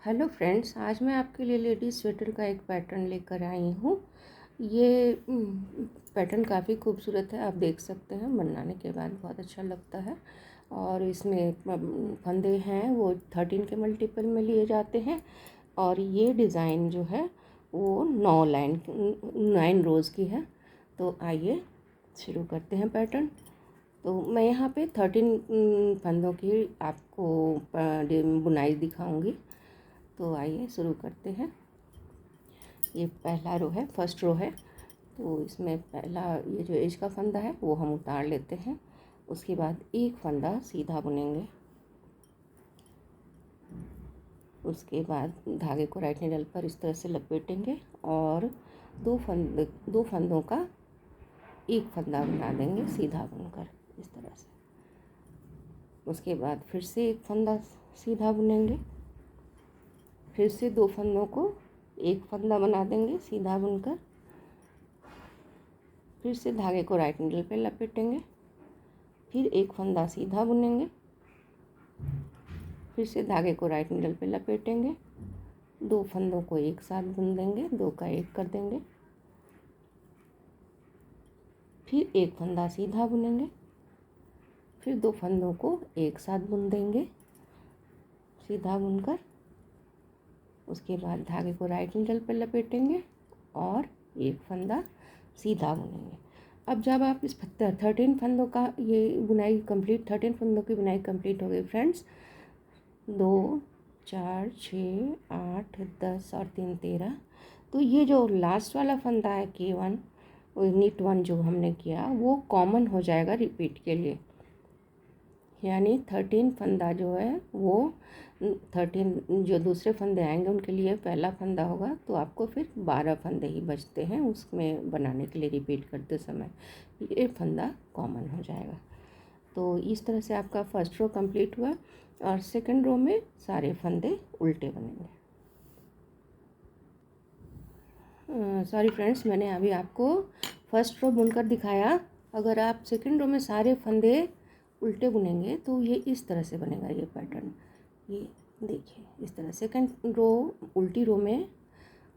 Hello friends, आज मैं आपके लिए लेडीज़ स्वेटर का एक पैटर्न लेकर आई हूँ। ये पैटर्न काफ़ी खूबसूरत है, आप देख सकते हैं। बनाने के बाद बहुत अच्छा लगता है। और इसमें फंदे हैं वो 13 के मल्टीपल में लिए जाते हैं। और ये डिज़ाइन जो है वो 9 रोज़ की है। तो आइए शुरू करते हैं पैटर्न। तो मैं यहाँ पे 13 फंदों की आपको बुनाई दिखाऊंगी। तो आइए शुरू करते हैं। ये पहला रो है, फर्स्ट रो है। तो इसमें पहला ये जो एज का फंदा है वो हम उतार लेते हैं। उसके बाद एक फंदा सीधा बुनेंगे। उसके बाद धागे को राइट नीडल पर इस तरह से लपेटेंगे और दो फंदों का एक फंदा बना देंगे सीधा बुनकर इस तरह से। उसके बाद फिर से एक फंदा सीधा बुनेंगे। फिर से दो फंदों को एक फंदा बना देंगे सीधा बुनकर। फिर से धागे को राइट नीडल पे लपेटेंगे। फिर एक फंदा सीधा बुनेंगे। फिर से धागे को राइट नीडल पे लपेटेंगे। दो फंदों को एक साथ बुन देंगे, दो का एक कर देंगे। फिर एक फंदा सीधा बुनेंगे। फिर दो फंदों को एक साथ बुन देंगे सीधा बुनकर। उसके बाद धागे को राइट नीडल पे लपेटेंगे और एक फंदा सीधा बुनेंगे। अब जब आप इस 13 फंदों का ये बुनाई कंप्लीट 13 फंदों की बुनाई कंप्लीट हो गई फ्रेंड्स। 2 4 6 8 10 और 3 13। तो ये जो लास्ट वाला फंदा है K1 नीट 1 जो हमने किया वो कॉमन हो जाएगा रिपीट के लिए। यानी 13 फंदा जो है वो 13 जो दूसरे फंदे आएंगे उनके लिए पहला फंदा होगा। तो आपको फिर 12 फंदे ही बचते हैं उसमें बनाने के लिए रिपीट करते समय। ये फंदा कॉमन हो जाएगा। तो इस तरह से आपका फर्स्ट रो कंप्लीट हुआ और सेकंड रो में सारे फंदे उल्टे बनेंगे। सॉरी फ्रेंड्स, मैंने अभी आपको फर्स्ट रो बुनकर दिखाया। अगर आप सेकंड रो में सारे फंदे उल्टे बुनेंगे तो ये इस तरह से बनेगा ये पैटर्न। ये देखिए इस तरह। सेकंड रो उल्टी रो में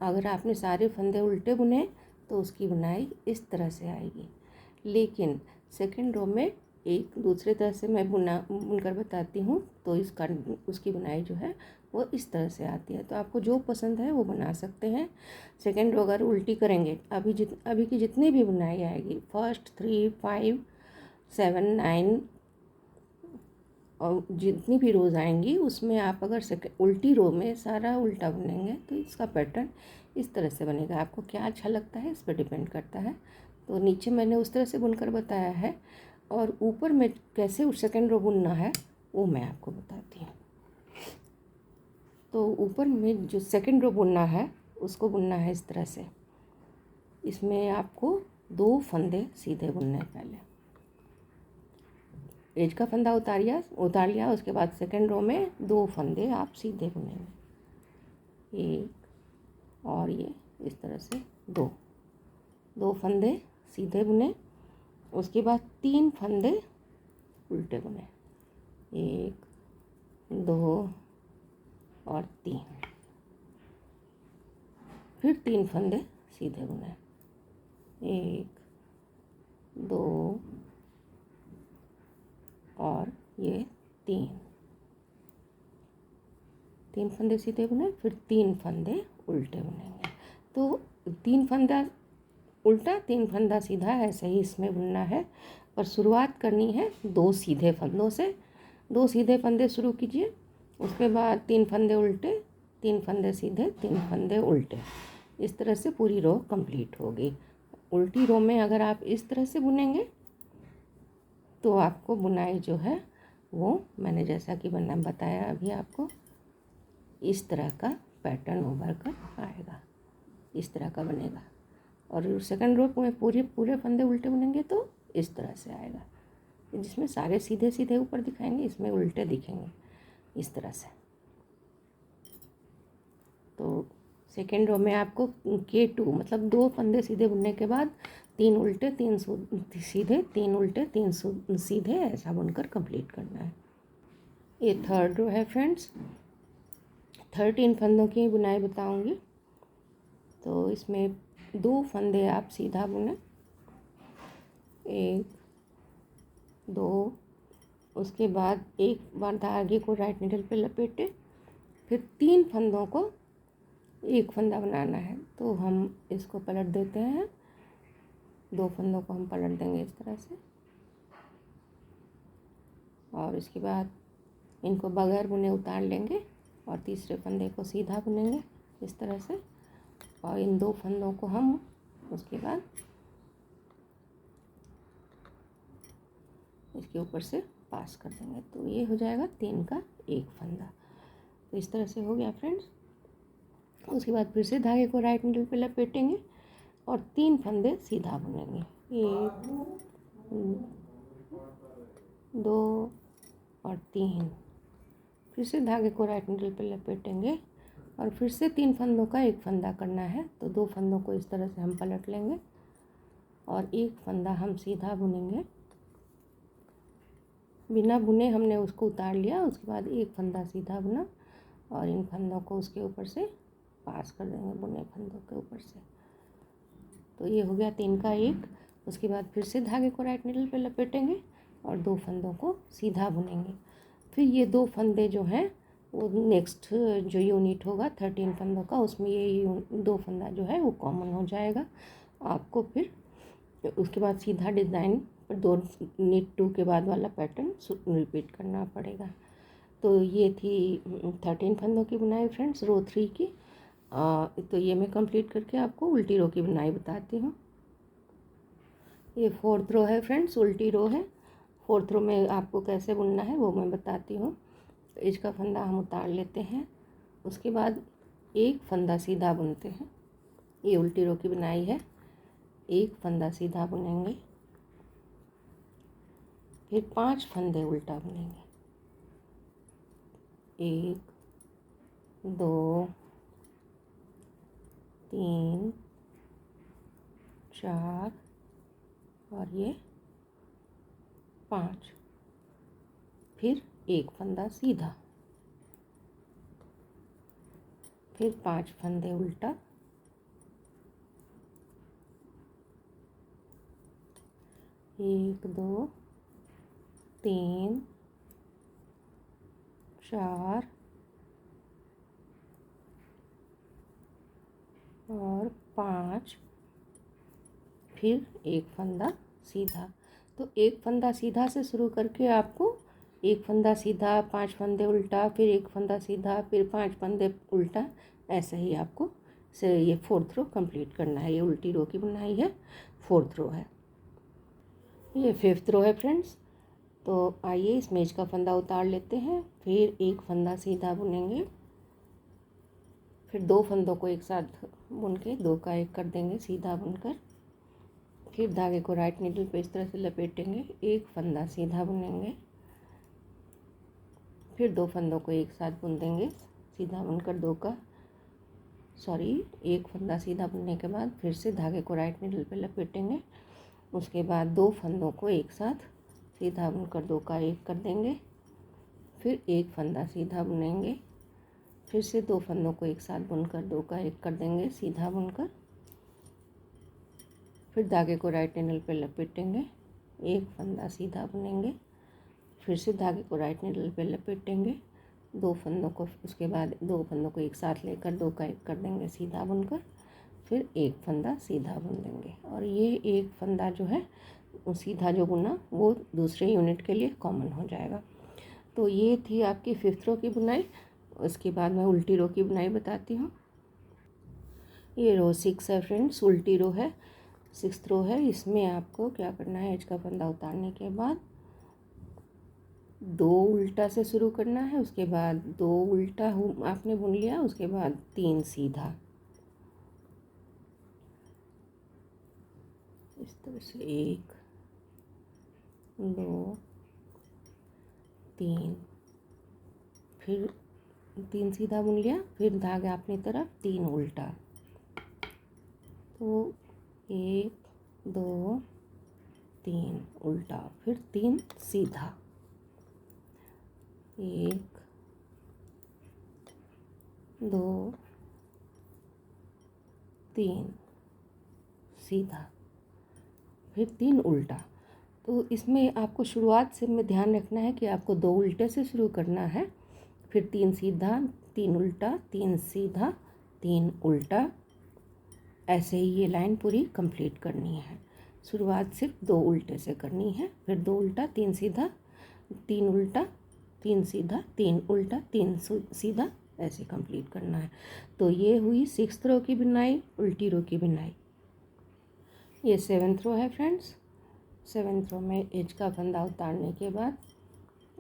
अगर आपने सारे फंदे उल्टे बुने तो उसकी बुनाई इस तरह से आएगी। लेकिन सेकंड रो में एक दूसरे तरह से मैं बुनकर बताती हूँ तो उसकी बुनाई जो है वो इस तरह से आती है। तो आपको जो पसंद है वो बना सकते हैं। सेकंड रो अगर उल्टी करेंगे अभी की जितनी भी बुनाई आएगी फर्स्ट 3 5 7 9 और जितनी भी रोज़ आएंगी उसमें आप अगर उल्टी रो में सारा उल्टा बुनेंगे तो इसका पैटर्न इस तरह से बनेगा। आपको क्या अच्छा लगता है इस पर डिपेंड करता है। तो नीचे मैंने उस तरह से बुनकर बताया है और ऊपर में कैसे सेकंड रो बुनना है वो मैं आपको बताती हूँ। तो ऊपर में जो सेकंड रो बुनना है उसको बुनना है इस तरह से। इसमें आपको दो फंदे सीधे बुनने हैं। पहले एज का फंदा उतार लिया। उसके बाद सेकंड रो में दो फंदे आप सीधे बुनेंगे। एक और ये इस तरह से दो फंदे सीधे बुने। उसके बाद तीन फंदे उल्टे बुने। 1 2 और 3। फिर तीन फंदे सीधे बुने। 1 2 और ये 3 फंदे सीधे बुने। फिर 3 फंदे उल्टे बुनेंगे। तो 3 फंदा उल्टा 3 फंदा सीधा ऐसे ही इसमें बुनना है। और शुरुआत करनी है 2 सीधे फंदों से। 2 सीधे फंदे शुरू कीजिए। उसके बाद 3 फंदे उल्टे, 3 फंदे सीधे, 3 फंदे उल्टे। इस तरह से पूरी रो कंप्लीट होगी। उल्टी रो में अगर आप इस तरह से बुनेंगे तो आपको बुनाई जो है वो मैंने जैसा कि बताया अभी आपको इस तरह का पैटर्न उभर कर आएगा। इस तरह का बनेगा। और सेकंड रो में पूरे फंदे उल्टे बुनेंगे तो इस तरह से आएगा। जिसमें सारे सीधे सीधे ऊपर दिखाएंगे इसमें उल्टे दिखेंगे इस तरह से। तो सेकेंड रो में आपको K2 मतलब 2 फंदे सीधे बुनने के बाद 3 उल्टे 3 सीधे, 3 उल्टे 3 सीधे ऐसा बुनकर कंप्लीट करना है। ये थर्ड रो है फ्रेंड्स। 13 फंदों की बुनाई बताऊंगी। तो इसमें 2 फंदे आप सीधा बुने, 1 2, उसके बाद एक बार धागे को राइट नीडल पे लपेटे, फिर 3 फंदों को एक फंदा बनाना है। तो हम इसको पलट देते हैं, 2 फंदों को हम पलट देंगे इस तरह से, और इसके बाद इनको बगैर बुने उतार लेंगे और तीसरे फंदे को सीधा बुनेंगे इस तरह से, और इन 2 फंदों को हम उसके बाद इसके ऊपर से पास कर देंगे। तो ये हो जाएगा 3 का 1 फंदा। तो इस तरह से हो गया फ्रेंड्स। उसके बाद फिर से धागे को राइट नीडल पे लपेटेंगे और 3 फंदे सीधा बुनेंगे, 1 2 और 3। फिर से धागे को राइट नीडल पे लपेटेंगे और फिर से 3 फंदों का 1 फंदा करना है। तो 2 फंदों को इस तरह से हम पलट लेंगे और 1 फंदा हम सीधा बुनेंगे, बिना बुने हमने उसको उतार लिया। उसके बाद 1 फंदा सीधा बुना और इन फंदों को उसके ऊपर से पास कर देंगे, बुने फंदों के ऊपर से। तो ये हो गया 3 का 1। उसके बाद फिर से धागे को राइट नीडल पे लपेटेंगे और 2 फंदों को सीधा बुनेंगे। फिर ये 2 फंदे जो हैं वो नेक्स्ट जो यूनिट होगा 13 फंदों का, उसमें ये 2 फंदा जो है वो कॉमन हो जाएगा आपको। फिर उसके बाद सीधा डिज़ाइन पर 2 नीट 2 के बाद वाला पैटर्न रिपीट करना पड़ेगा। तो ये थी 13 फंदों की बुनाई फ्रेंड्स, रो 3 की। तो ये मैं कंप्लीट करके आपको उल्टी रो की बुनाई बताती हूँ। ये 4th रो है फ्रेंड्स, उल्टी रो है। 4th रो में आपको कैसे बुनना है वो मैं बताती हूँ। तो इसका फंदा हम उतार लेते हैं, उसके बाद 1 फंदा सीधा बुनते हैं। ये उल्टी रो की बुनाई है। 1 फंदा सीधा बुनेंगे, फिर 5 फंदे उल्टा बुनेंगे, 1 2 3 4 और ये 5। फिर 1 फंदा सीधा, फिर 5 फंदे उल्टा, 1 2 3 4 और 5, फिर 1 फंदा सीधा। तो 1 फंदा सीधा से शुरू करके आपको 1 फंदा सीधा, 5 फंदे उल्टा, फिर 1 फंदा सीधा, फिर 5 फंदे उल्टा, ऐसे ही आपको से ये 4th रो कंप्लीट करना है। ये उल्टी रो की बुनाई है, 4th रो है। ये 5th रो है फ्रेंड्स। तो आइए इस मेज का फंदा उतार लेते हैं, फिर 1 फंदा सीधा बुनेंगे, फिर 2 फंदों को एक साथ बुन के 2 का 1 कर देंगे सीधा बुनकर। फिर धागे को राइट नीडल पे इस तरह से लपेटेंगे, 1 फंदा सीधा बुनेंगे, फिर 2 फंदों को एक साथ बुन देंगे सीधा बुनकर 1 फंदा सीधा बुनने के बाद फिर से धागे को राइट नीडल पे लपेटेंगे। उसके बाद 2 फंदों को एक साथ सीधा बुनकर 2 का 1 कर देंगे, फिर 1 फंदा सीधा बुनेंगे, फिर से 2 फंदों को एक साथ बुनकर 2 का 1 कर देंगे सीधा बुनकर। फिर धागे को राइट नीडल पे लपेटेंगे, 1 फंदा सीधा बुनेंगे, फिर से धागे को राइट नीडल पे लपेटेंगे, 2 फंदों को उसके बाद 2 फंदों को एक साथ लेकर 2 का 1 कर देंगे सीधा बुनकर, फिर 1 फंदा सीधा बुन देंगे। और ये 1 फंदा जो है सीधा जो बुना वो दूसरे यूनिट के लिए कॉमन हो जाएगा। तो ये थी आपकी 5th रो की बुनाई। उसके बाद मैं उल्टी रो की बुनाई बताती हूँ। ये रो 6 है फ्रेंड्स, उल्टी रो है, 6th रो है। इसमें आपको क्या करना है, एज का फंदा उतारने के बाद 2 उल्टा से शुरू करना है, उसके बाद 2 उल्टा आपने बुन लिया, उसके बाद 3 सीधा, इस तरह से 1 2 3, फिर 3 सीधा बुन लिया, फिर धागा अपनी तरफ 3 उल्टा। तो 1 2 3 उल्टा, फिर 3 सीधा, 1 2 3 सीधा, फिर 3 उल्टा। तो इसमें आपको शुरुआत से में ध्यान रखना है कि आपको 2 उल्टे से शुरू करना है, फिर 3 सीधा, 3 उल्टा, 3 सीधा, 3 उल्टा, ऐसे ही ये लाइन पूरी कंप्लीट करनी है। शुरुआत सिर्फ 2 उल्टे से करनी है, फिर 2 उल्टा, 3 सीधा, 3 उल्टा, 3 सीधा, 3 उल्टा, 3 सीधा, ऐसे कंप्लीट करना है। तो ये हुई 6th रो की बुनाई, उल्टी रो की बुनाई। ये 7th रो है फ्रेंड्स। 7th रो में एज का फंदा उतारने के बाद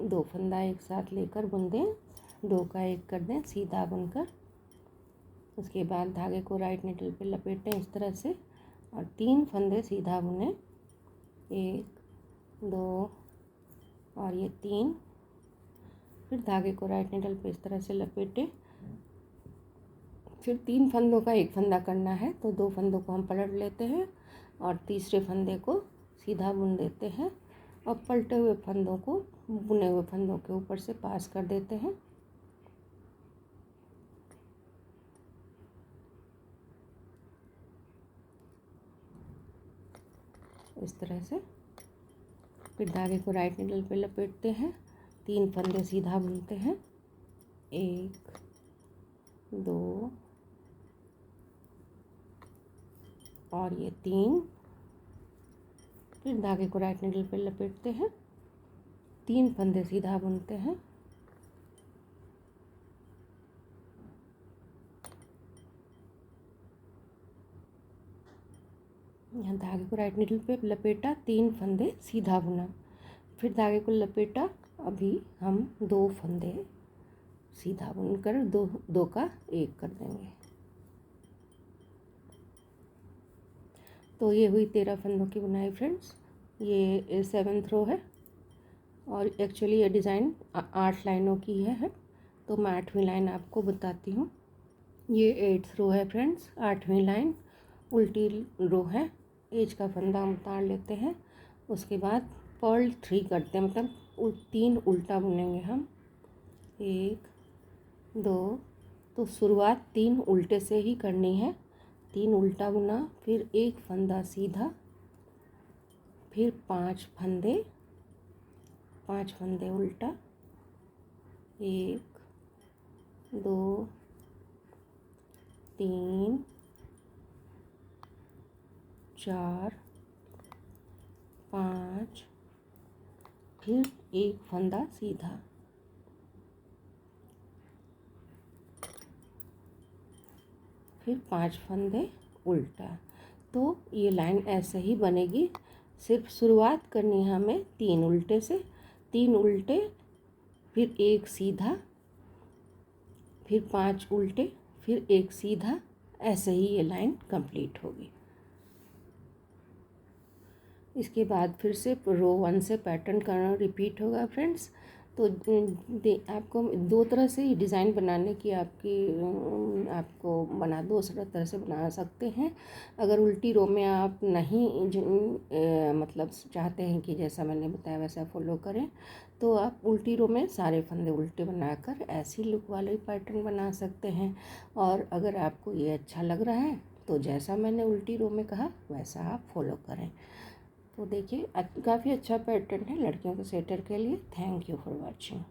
2 फंदा एक साथ लेकर बुन दें, 2 का 1 कर दें सीधा बुनकर। उसके बाद धागे को राइट निडल पे लपेटें इस तरह से और 3 फंदे सीधा बुने, 1 2 और ये 3। फिर धागे को राइट निडल पे इस तरह से लपेटें। फिर 3 फंदों का 1 फंदा करना है, तो 2 फंदों को हम पलट लेते हैं और तीसरे फंदे को सीधा बुन देते हैं और पलटे हुए फंदों को बुने हुए फंदों के ऊपर से पास कर देते हैं। इस तरह से। फिर धागे को राइट निडल पे लपेटते हैं, 3 फंदे सीधा बुनते हैं, 1 2 और ये 3। फिर धागे को राइट निडल पे लपेटते हैं, 3 फंदे सीधा बुनते हैं, यहाँ धागे को राइट निडल पे लपेटा, 3 फंदे सीधा बुना, फिर धागे को लपेटा, अभी हम 2 फंदे सीधा बुनकर 2 का 1 कर देंगे। तो ये हुई 13 फंदों की बुनाई फ्रेंड्स। ये 7th रो है और एक्चुअली ये डिज़ाइन 8 लाइनों की है, तो मैं 8वीं लाइन आपको बताती हूँ। ये 8th रो है फ्रेंड्स, 8वीं लाइन उल्टी रो है। एज का फंदा हम उतार लेते हैं, उसके बाद पर्ल 3 करते हैं, मतलब 3 उल्टा बुनेंगे हम, 1 2। तो शुरुआत 3 उल्टे से ही करनी है, 3 उल्टा बुना, फिर 1 फंदा सीधा, फिर 5 फंदे उल्टा, 1 2 3 4 5, फिर 1 फंदा सीधा, फिर 5 फंदे उल्टा। तो ये लाइन ऐसे ही बनेगी। सिर्फ शुरुआत करनी है हमें 3 उल्टे से, 3 उल्टे, फिर 1 सीधा, फिर 5 उल्टे, फिर 1 सीधा, ऐसे ही ये लाइन कंप्लीट होगी। इसके बाद फिर से रो 1 से पैटर्न करना रिपीट होगा फ्रेंड्स। तो आपको 2 तरह से ही डिज़ाइन बनाने की आपको दूसरा तरह से बना सकते हैं। अगर उल्टी रो में आप नहीं मतलब चाहते हैं कि जैसा मैंने बताया वैसा फॉलो करें, तो आप उल्टी रो में सारे फंदे उल्टे बनाकर ऐसी लुक वाले पैटर्न बना सकते हैं। और अगर आपको ये अच्छा लग रहा है तो जैसा मैंने उल्टी रो में कहा वैसा आप फॉलो करें। तो देखिए काफ़ी अच्छा पैटर्न है लड़कियों के स्वेटर के लिए। Thank you for watching.